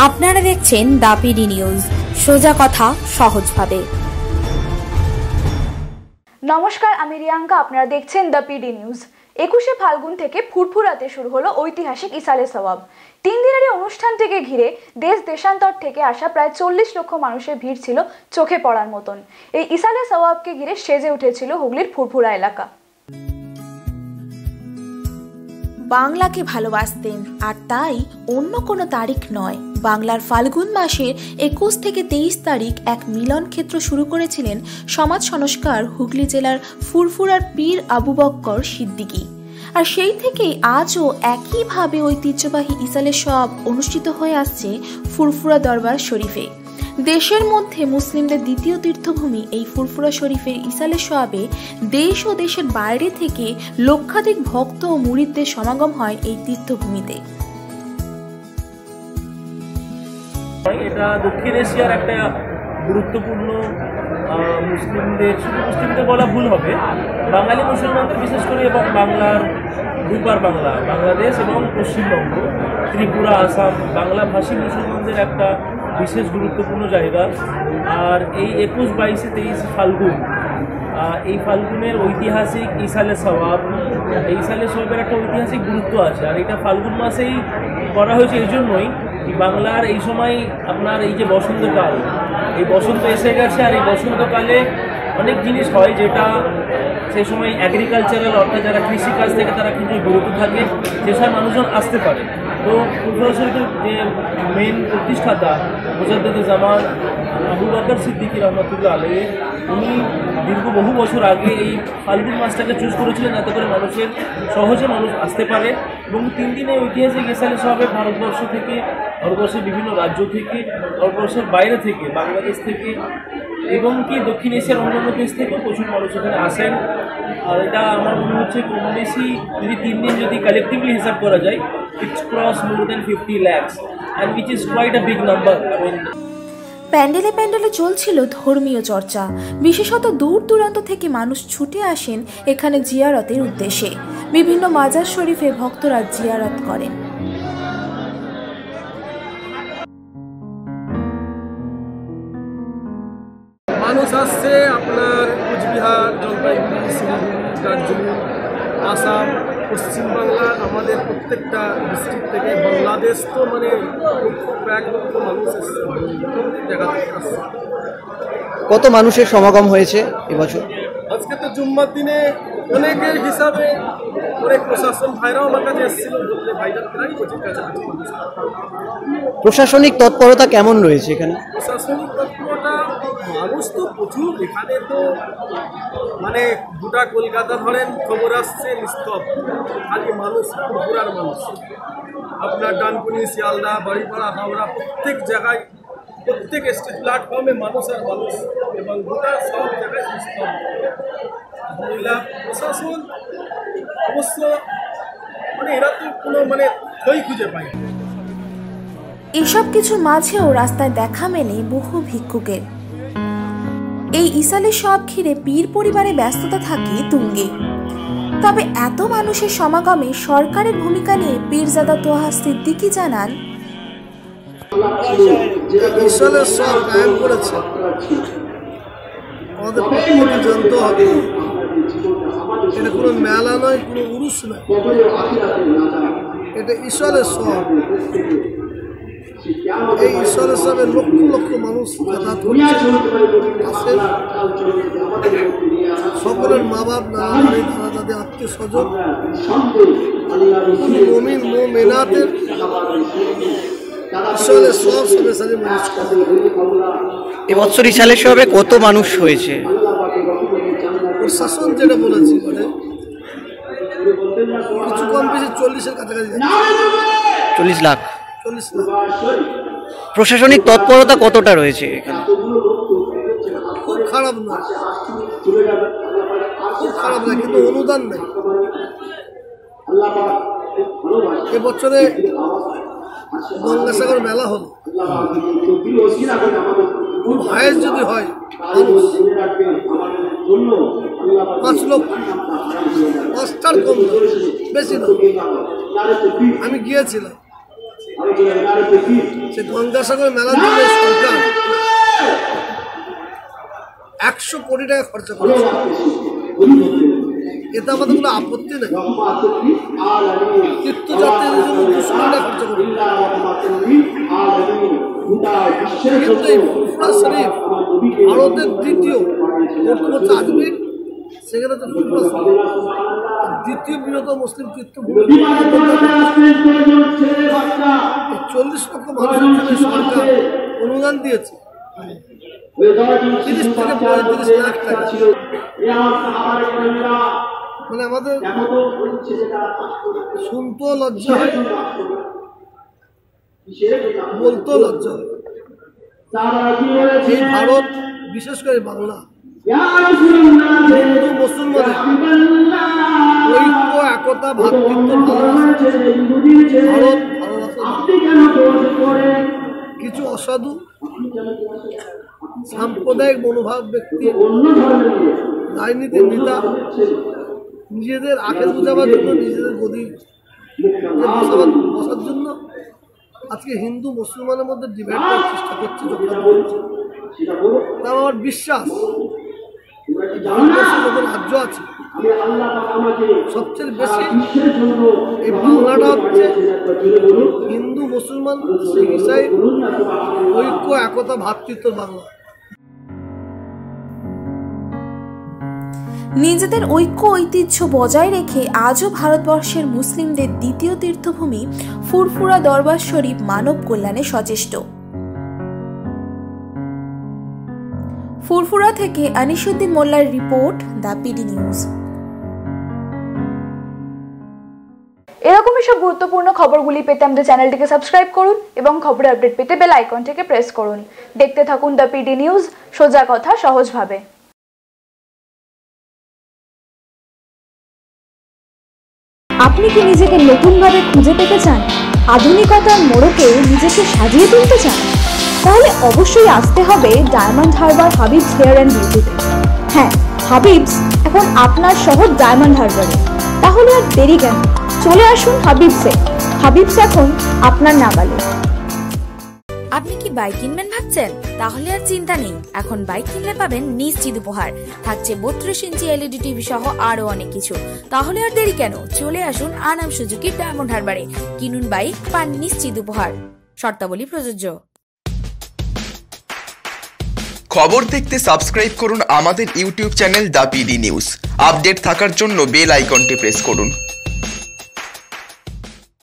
আপনারা দেখছেন the PD news, সোজা কথা সহজভাবে। নমস্কার, আমি রিয়াঙ্কা, আপনারা দেখছেন দ্য পিডি নিউজ। 21শে ফাল্গুন থেকে ফুরফুরাতে শুরু হলো ঐতিহাসিক ইসালে সওয়াব। 3 দিনের এই অনুষ্ঠানটিকে ঘিরে দেশ দেশান্তর থেকে আসা প্রায় 40 লক্ষ মানুষের ভিড় ছিল চোখে পড়ার মতন। এই ইসালে সওয়াবকে ঘিরে সেজে উঠেছিল হুগলির ফুরফুরা এলাকা। বাংলাকে ভালোবাসতেন, আর তাই অন্য কোনো তারিখ নয়, বাংলার ফাল্গুন মাসের 21 থেকে 23 তারিখ এক মিলন ক্ষেত্র শুরু করেছিলেন সমাজ সংস্কার হুগলি জেলার ফুরফুরার পীর আবু বক্কর সিদ্দিকী। আর সেই থেকেই আজও একইভাবে ঐতিহ্যবাহী ইসালে সওয়াব অনুষ্ঠিত হয়ে আসছে ফুরফুরা দরবার শরীফে। দেশের মধ্যে মুসলিমদের দ্বিতীয় তীর্থভূমি এই ফুরফুরা শরীফের ইসালে সওয়াবে দেশ ও দেশের বাইরে থেকে লক্ষাধিক ভক্ত ও মুরিদদের সমাগম হয় এই তীর্থভূমিতে। এটা দক্ষিণ এশিয়ার একটা গুরুত্বপূর্ণ মুসলিমদের বলা ভুল হবে, বাঙালি মুসলমানদের বিশেষ করে, এবং বাংলার দুবার বাংলাদেশ এবং পশ্চিমবঙ্গ, ত্রিপুরা, আসাম বাংলা ভাষী মুসলমানদের একটা বিশেষ গুরুত্বপূর্ণ জায়গা। আর এই 21, 22, 23 ফাল্গুন, এই ফাল্গুনের ঐতিহাসিক ইসালে সওয়াব, এই ইসালে সওয়াবের একটা ঐতিহাসিক গুরুত্ব আছে। আর এটা ফাল্গুন মাসেই করা হয়েছে এই জন্যই, বাংলার এই সময় আপনার এই যে বসন্তকাল, এই বসন্ত এসে গেছে। আর এই বসন্তকালে অনেক জিনিস হয় যেটা সেই সময় অ্যাগ্রিকালচারাল, অর্থাৎ যারা কৃষিকাজ থেকে তারা কিন্তু বিরত থাকে, সে সময় মানুষজন আসতে পারে। তো ফুরফুরা শরীফের যে মেন প্রতিষ্ঠাতা মুজাদ্দেদে জামান আবু বকর সিদ্দিকী রহমতুল্লাহ আলাইহি, উনি বহু বছর আগে এই ফাল্গুন মাসটাকে চুজ করেছিলেন যাতে করে সহজে মানুষ আসতে পারে। এবং 3 দিনে ঐতিহাসিক ইসালে সওয়াবে ভারতবর্ষ থেকে, ভারতবর্ষের বিভিন্ন রাজ্য থেকে, ভারতবর্ষের বাইরে থেকে, বাংলাদেশ থেকে এবং কি দক্ষিণ এশিয়ার অন্যান্য দেশ থেকে প্রচুর মানুষ এখানে আসেন। আর এটা আমার মনে হচ্ছে কম বেশি যদি 3 দিন যদি কালেকটিভলি হিসাব করা যায়, it's cross more than 50 lakhs and which is quite a big number. প্যান্ডেলে প্যান্ডেলে চলছিল ধর্মীয় চর্চা। বিশেষত দূর দূরান্ত থেকে মানুষ ছুটে আসেন এখানে জিয়ারতের উদ্দেশ্যে। বিভিন্ন মাজার শরীফে ভক্তরা জিয়ারত করেন। মানুষ আসছে আপনার কুচবিহার, জলপাইগুড়ি, শিলিগুড়ি, দার্জিলিং, আসাম, পশ্চিমবাংলা, আমাদের প্রত্যেকটা ডিস্ট্রিক্ট থেকে, বাংলাদেশ তো মানে কয়েক লক্ষ মানুষ এসছে জায়গা থেকে আসছে। কত মানুষের সমাগম হয়েছে এবছর? আজকে তো জুম্মার দিনে অনেকের হিসাবে অনেক প্রশাসন ভাইরাও আমার কাছে এসেছিল, বললে ভাইজান প্রায় 25 কাছাকাছি মানুষ। প্রশাসনিক তৎপরতা কেমন রয়েছে এখানে? প্রশাসনিক তৎপরতা, মানুষ তো প্রচুর এখানে, তো মানে গোটা কলকাতা ধরেন খবর আসছে নিস্তব্ধ, খালি মানুষ, ফুরফুরার মানুষ। আপনার ডানকুনি, শিয়ালদা, বাড়িপাড়া, হাওড়া, প্রত্যেক জায়গায়, প্রত্যেক স্টেট প্ল্যাটফর্মে মানুষ আর মানুষ, এবং গোটা সব জায়গায় নিস্তব্ধ। আলহামদুলিল্লাহ, প্রশাসন অবশ্য মানে এরা তো কোনো মানে থই খুঁজে পায়। এসব কিছুর মাঝেও রাস্তায় দেখা মেলে বহু ভিক্ষুকের। এই ইসালে সওয়াব ঘিরে পীর পরিবারে ব্যস্ততা থাকে তুঙ্গে। তবে এত মানুষের সমাগমে সরকারের ভূমিকা নিয়ে পীরজাদা তোহা সিদ্দিকী জানান, ইসালে সওয়াব কায়েম করেছে আমাদের প্রত্যেকে জানতে হবে, এটা কোনো মেলা নয়, কোনো উরুস নয়, এটা ইসালে সওয়াব। এই ইসালে সওয়াবে লক্ষ লক্ষ মানুষ যাতায়াত করছে, সকলের মা বাপ, নানা নানি, দাদা দাদি, আত্মীয় স্বজন, মুমিন মুমিনাতের ইসালে সওয়াব সবে সাজে মানুষ করে। এবছর ইসালে সওয়াবে কত মানুষ হয়েছে? প্রশাসন যেটা বলেছে মানে কিছু কম বেশি 40-এর কাছাকাছি, 40 লাখ। 40 লাখ। প্রশাসনিক তৎপরতা কতটা রয়েছে এখানে? খুব খারাপ না, খুব খারাপ না, কিন্তু অনুদান নেই। এবছরে গঙ্গাসাগর মেলা হলো, খুব হায়েস্ট যদি হয় মানুষ 5 লক্ষ, 5টার কম, বেশি না। আমি গিয়েছিলাম, সে গঙ্গাসাগর মেলার জন্য সরকার 100 কোটি টাকা খরচা করেছে। এতে আমাদের কোনো আপত্তি নেই। তীর্থযাত্রীদের জন্য 200 কোটি টাকা খরচা করেছে। কিন্তু এই ফুরফুরা শরীফ ভারতের দ্বিতীয়, প্রথম হচ্ছে আজমির, সেখানে তো ফুরফুরা শরীফ দ্বিতীয় বৃহত্তম মুসলিম তীর্থভূমি। 40 লক্ষ মানুষের জন্য সরকার অনুদান দিয়েছে 30 থেকে 35 লাখ টাকা। মানে আমাদের শুনতেও লজ্জা হয়, বলতেও লজ্জা হয়। এই ভারত, বিশেষ করে বাংলা, হিন্দু মুসলমানের ঐক্য, একতা, ভ্রাতৃত্ব, ভালোবাসা, ভারত ভালোবাসা। কিছু অসাধু সাম্প্রদায়িক মনোভাব ব্যক্তি, রাজনীতির নেতা নিজেদের আখের বুঝাবার জন্য, নিজেদের গদি বসার জন্য আজকে হিন্দু মুসলমানের মধ্যে ডিভাইড করার চেষ্টা করছে। তা আমার বিশ্বাস ভারতবর্ষে যত রাজ্য আছে সবচেয়ে বেশি এই বাংলাটা হচ্ছে হিন্দু মুসলমান শিখ ইসাই ঐক্য, একতা, ভ্রাতৃত্ব বাংলা। নিজেদের ঐক্য ঐতিহ্য বজায় রেখে আজও ভারতবর্ষের মুসলিমদের দ্বিতীয় তীর্থভূমি ফুরফুরা দরবার শরীফ মানব কল্যাণে সচেষ্ট। ফুরফুরা থেকে আনিসুদ্দিন মোল্লার রিপোর্ট, দ্য পিডি নিউজ। এরকমই সব গুরুত্বপূর্ণ খবরগুলি পেতে আমাদের চ্যানেলটিকে সাবস্ক্রাইব করুন এবং খবরের আপডেট পেতে বেল আইকনটিকে প্রেস করুন। দেখতে থাকুন দ্য পিডি নিউজ, সোজা কথা সহজভাবে। আপনি কি নিজেকে নতুনভাবে খুঁজে পেতে চান? আধুনিকতার মোড়কে নিজেকে সাজিয়ে তুলতে চান? তাহলে অবশ্যই আসতে হবে ডায়মন্ড হারবার হাবিবস হেয়ার অ্যান্ড বিউটিতে। হ্যাঁ, হাবিবস এখন আপনার শহর ডায়মন্ড হারবারে। তাহলে আর দেরি কেন? চলে আসুন হাবিবসে। হাবিবস এখন আপনার নাগালে। আপনি কি বাইক কিনবেন ভাবছেন? তাহলে আর চিন্তা নেই, এখন বাইক কিনলে পাবেন নিশ্চিত উপহার। থাকছে 32 ইঞ্চি LED টিভি সহ আরো অনেক কিছু। তাহলে আর দেরি কেন? চলে আসুন আনাম সুজুকি ডায়মন্ড হারবারে। কিনুন বাইক, পান নিশ্চিত উপহার। শর্তাবলী প্রযোজ্য। খবর দেখতে সাবস্ক্রাইব করুন আমাদের YouTube channel the PD news. Update থাকার জন্য বেল আইকনটি প্রেস করুন।